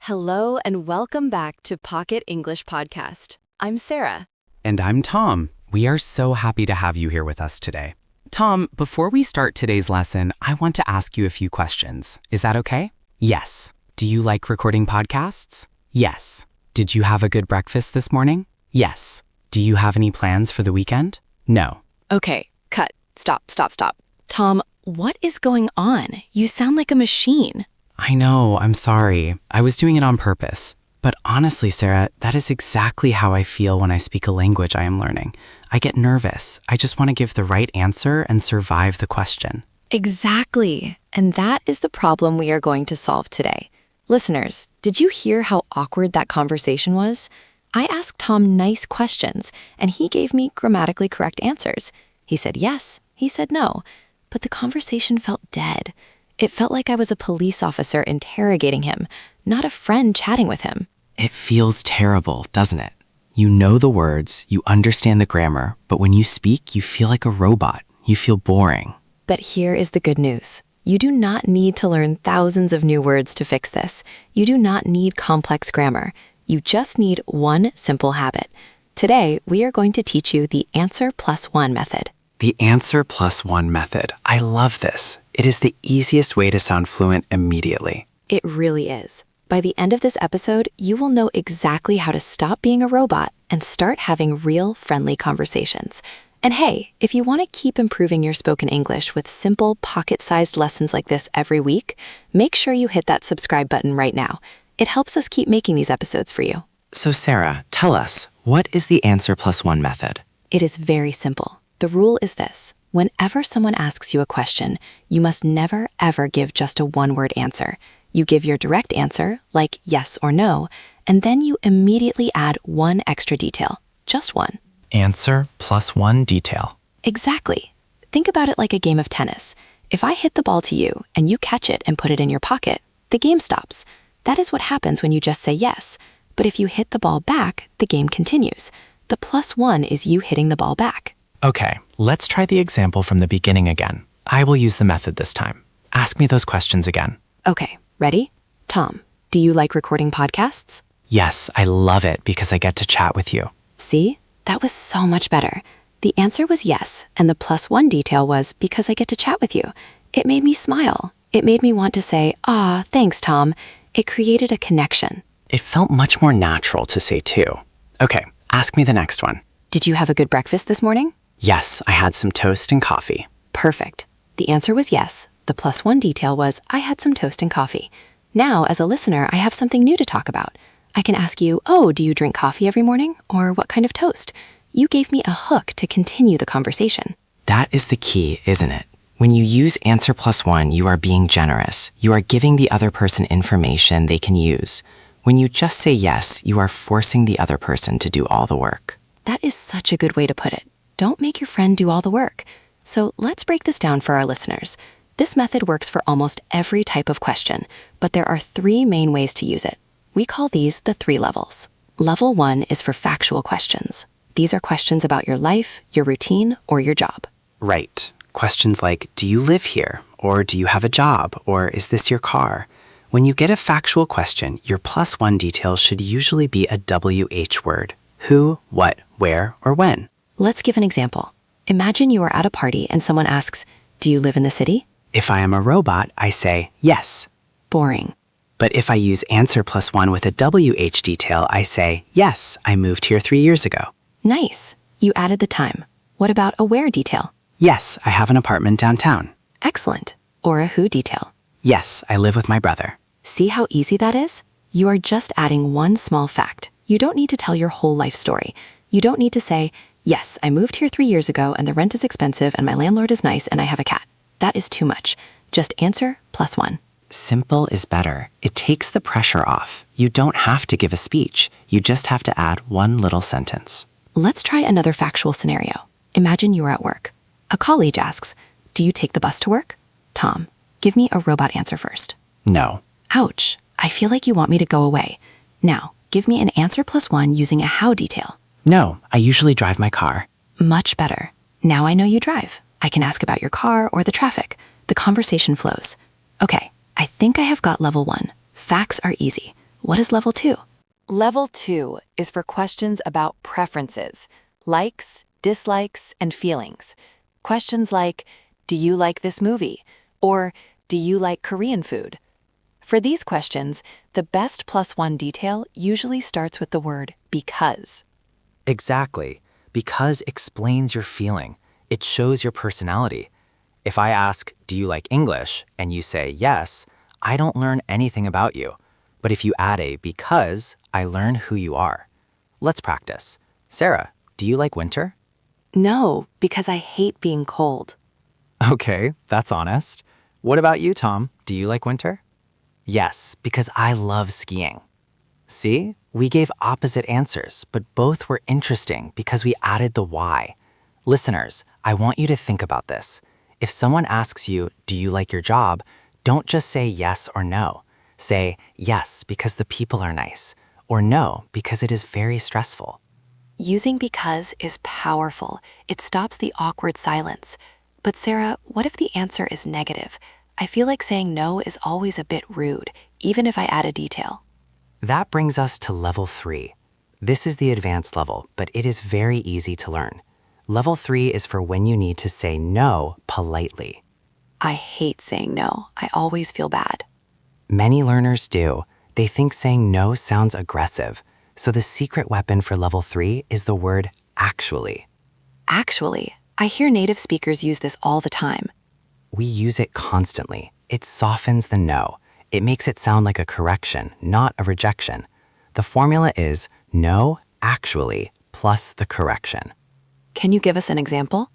Hello and welcome back to Pocket English Podcast. I'm Sarah. And I'm Tom. We are so happy to have you here with us today. Tom, before we start today's lesson, I want to ask you a few questions. Is that okay? Yes. Do you like recording podcasts? Yes. Did you have a good breakfast this morning? Yes. Do you have any plans for the weekend? No. Okay, cut. Stop. Tom, what is going on? You sound like a machine. I know, I'm sorry. I was doing it on purpose. But honestly, Sarah, that is exactly how I feel when I speak a language I am learning. I get nervous. I just want to give the right answer and survive the question. Exactly. And that is the problem we are going to solve today. Listeners, did you hear how awkward that conversation was? I asked Tom nice questions, and he gave me grammatically correct answers. He said yes, he said no, but the conversation felt dead. It felt like I was a police officer interrogating him, not a friend chatting with him. It feels terrible, doesn't it? You know the words, you understand the grammar, but when you speak, you feel like a robot. You feel boring. But here is the good news. You do not need to learn thousands of new words to fix this. You do not need complex grammar. You just need one simple habit. Today, we are going to teach you the answer plus one method. The answer plus one method. I love this. It is the easiest way to sound fluent immediately. It really is. By the end of this episode, you will know exactly how to stop being a robot and start having real, friendly conversations. And hey, if you want to keep improving your spoken English with simple, pocket-sized lessons like this every week, make sure you hit that subscribe button right now. It helps us keep making these episodes for you. So Sarah, tell us, what is the answer plus one method? It is very simple. The rule is this. Whenever someone asks you a question, you must never, ever give just a one-word answer. You give your direct answer, like yes or no, and then you immediately add one extra detail, just one. Answer plus one detail. Exactly. Think about it like a game of tennis. If I hit the ball to you and you catch it and put it in your pocket, the game stops. That is what happens when you just say yes. But if you hit the ball back, the game continues. The plus one is you hitting the ball back. Okay, let's try the example from the beginning again. I will use the method this time. Ask me those questions again. Okay, ready? Tom, do you like recording podcasts? Yes, I love it because I get to chat with you. See? That was so much better. The answer was yes, and the plus one detail was because I get to chat with you. It made me smile. It made me want to say, thanks, Tom. It created a connection. It felt much more natural to say too. Okay, ask me the next one. Did you have a good breakfast this morning? Yes, I had some toast and coffee. Perfect. The answer was yes. The plus one detail was I had some toast and coffee. Now, as a listener, I have something new to talk about. I can ask you, do you drink coffee every morning? Or what kind of toast? You gave me a hook to continue the conversation. That is the key, isn't it? When you use answer plus one, you are being generous. You are giving the other person information they can use. When you just say yes, you are forcing the other person to do all the work. That is such a good way to put it. Don't make your friend do all the work. So let's break this down for our listeners. This method works for almost every type of question, but there are three main ways to use it. We call these the three levels. Level one is for factual questions. These are questions about your life, your routine, or your job. Right. Questions like, do you live here? Or do you have a job? Or is this your car? When you get a factual question, your plus one detail should usually be a WH word. Who, what, where, or when. Let's give an example. Imagine you are at a party and someone asks, do you live in the city? If I am a robot, I say yes. Boring. But if I use answer plus one with a WH detail, I say, yes, I moved here 3 years ago. Nice. You added the time. What about a where detail? Yes, I have an apartment downtown. Excellent. Or a who detail. Yes, I live with my brother. See how easy that is? You are just adding one small fact. You don't need to tell your whole life story. You don't need to say, yes, I moved here 3 years ago and the rent is expensive and my landlord is nice and I have a cat. That is too much. Just answer plus one. Simple is better. It takes the pressure off. You don't have to give a speech. You just have to add one little sentence. Let's try another factual scenario. Imagine you are at work. A colleague asks, do you take the bus to work? Tom, give me a robot answer first. No. Ouch. I feel like you want me to go away. Now, give me an answer plus one using a how detail. No, I usually drive my car. Much better. Now I know you drive. I can ask about your car or the traffic. The conversation flows. Okay, I think I have got level one. Facts are easy. what is level 2? Level 2 is for questions about preferences, likes, dislikes, and feelings. Questions like, do you like this movie? Or, do you like Korean food? For these questions, the best +1 detail usually starts with the word because. Exactly. Because explains your feeling. It shows your personality. If I ask, do you like English? And you say yes, I don't learn anything about you. But if you add a because, I learn who you are. Let's practice. Sarah, do you like winter? No, because I hate being cold. Okay, that's honest. What about you, Tom? Do you like winter? Yes, because I love skiing. See, we gave opposite answers, but both were interesting because we added the why. Listeners, I want you to think about this. If someone asks you, do you like your job? Don't just say yes or no. Say yes because the people are nice, or no because it is very stressful. Using because is powerful. It stops the awkward silence. But Sarah, what if the answer is negative? I feel like saying no is always a bit rude, even if I add a detail. That brings us to level 3. This is the advanced level, but it is very easy to learn. Level 3 is for when you need to say no politely. I hate saying no. I always feel bad. Many learners do. They think saying no sounds aggressive. So the secret weapon for level 3 is the word actually. Actually, I hear native speakers use this all the time. We use it constantly. It softens the no. It makes it sound like a correction, not a rejection. The formula is no, actually, plus the correction. Can you give us an example?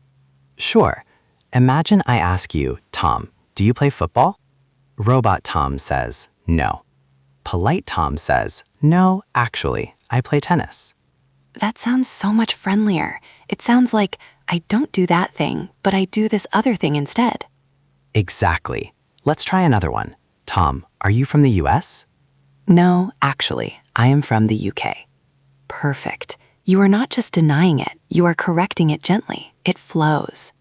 Sure. Imagine I ask you, Tom, do you play football? Robot Tom says, no. Polite Tom says, no, actually, I play tennis. That sounds so much friendlier. It sounds like, I don't do that thing, but I do this other thing instead. Exactly. Let's try another one. Tom, are you from the US? No, actually, I am from the UK. Perfect. You are not just denying it, you are correcting it gently. It flows.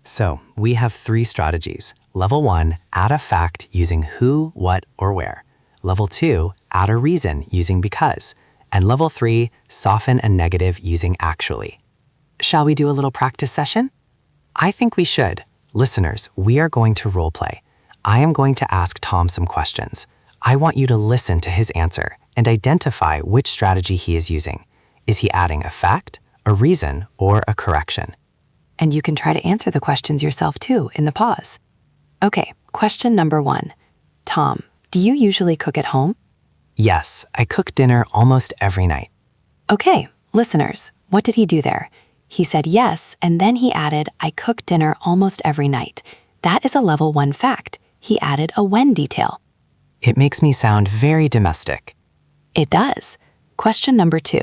So, we have 3 strategies. Level 1, add a fact using who, what, or where. Level 2, add a reason using because. And level 3, soften a negative using actually. Shall we do a little practice session? I think we should. Listeners, we are going to role play. I am going to ask Tom some questions. I want you to listen to his answer and identify which strategy he is using. Is he adding a fact, a reason, or a correction? And you can try to answer the questions yourself too in the pause. Okay, question number 1. Tom, do you usually cook at home? Yes, I cook dinner almost every night. Okay, listeners, what did he do there? He said yes, and then he added, I cook dinner almost every night. That is a level 1 fact. He added a when detail. It makes me sound very domestic. It does. Question number 2.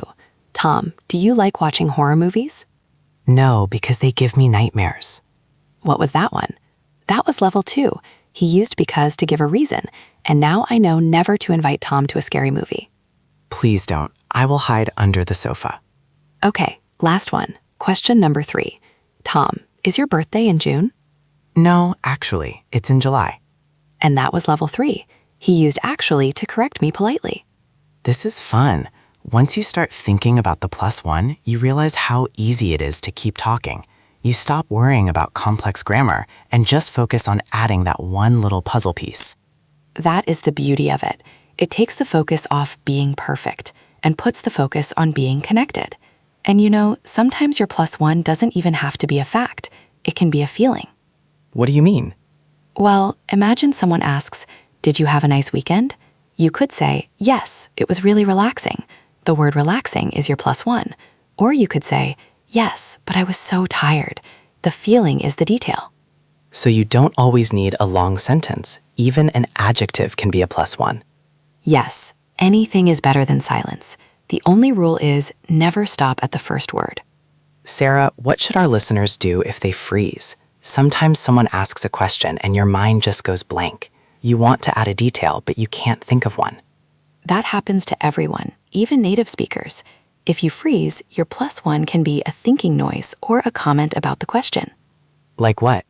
Tom, do you like watching horror movies? No, because they give me nightmares. What was that one? That was level 2. He used because to give a reason, and now I know never to invite Tom to a scary movie. Please don't. I will hide under the sofa. Okay, last one. Question number 3. Tom, is your birthday in June? No, actually, it's in July. And that was level 3. He used actually to correct me politely. This is fun. Once you start thinking about the +1, you realize how easy it is to keep talking. You stop worrying about complex grammar and just focus on adding that one little puzzle piece. That is the beauty of it. It takes the focus off being perfect and puts the focus on being connected. And you know, sometimes your +1 doesn't even have to be a fact. It can be a feeling. What do you mean? Well, imagine someone asks, did you have a nice weekend? You could say, yes, it was really relaxing. The word relaxing is your +1. Or you could say, yes, but I was so tired. The feeling is the detail. So you don't always need a long sentence. Even an adjective can be a +1. Yes, anything is better than silence. The only rule is never stop at the first word. Sarah, what should our listeners do if they freeze? Sometimes someone asks a question and your mind just goes blank. You want to add a detail, but you can't think of one. That happens to everyone, even native speakers. If you freeze, your +1 can be a thinking noise or a comment about the question. Like what?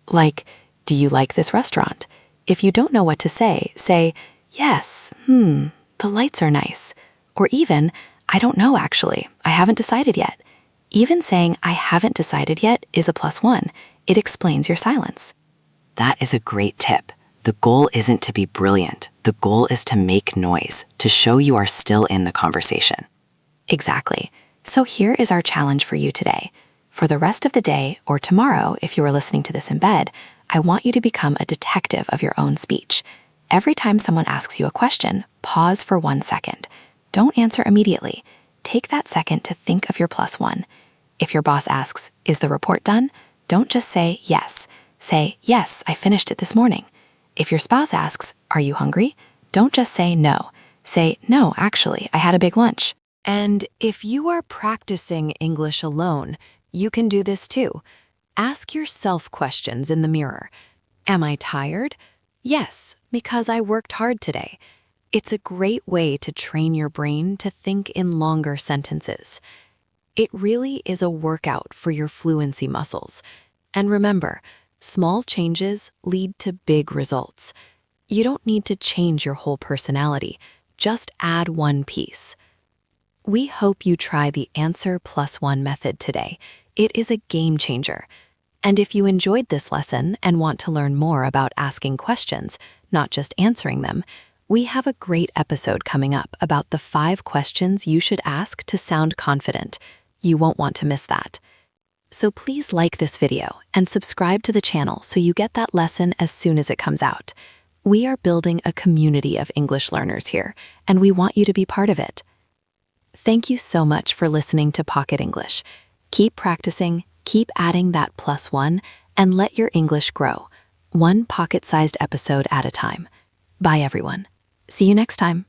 Like, do you like this restaurant? If you don't know what to say, yes, the lights are nice. Or even, I don't know actually, I haven't decided yet. Even saying I haven't decided yet is a +1. It explains your silence. That is a great tip. The goal isn't to be brilliant. The goal is to make noise, to show you are still in the conversation. Exactly. So here is our challenge for you today. For the rest of the day, or tomorrow if you are listening to this in bed, I want you to become a detective of your own speech. Every time someone asks you a question, pause for 1 second. Don't answer immediately. Take that second to think of your +1. If your boss asks, "Is the report done?" don't just say yes. Say, "Yes, I finished it this morning." If your spouse asks, "Are you hungry?" don't just say no. Say, "No, actually, I had a big lunch." And if you are practicing English alone, you can do this too. Ask yourself questions in the mirror. Am I tired? Yes, because I worked hard today. It's a great way to train your brain to think in longer sentences. It really is a workout for your fluency muscles. And remember, small changes lead to big results. You don't need to change your whole personality, just add one piece. We hope you try the Answer +1 method today. It is a game changer. And if you enjoyed this lesson and want to learn more about asking questions, not just answering them, we have a great episode coming up about the 5 questions you should ask to sound confident. You won't want to miss that. So please like this video and subscribe to the channel so you get that lesson as soon as it comes out. We are building a community of English learners here, and we want you to be part of it. Thank you so much for listening to Pocket English. Keep practicing, keep adding that +1, and let your English grow, one pocket-sized episode at a time. Bye, everyone. See you next time.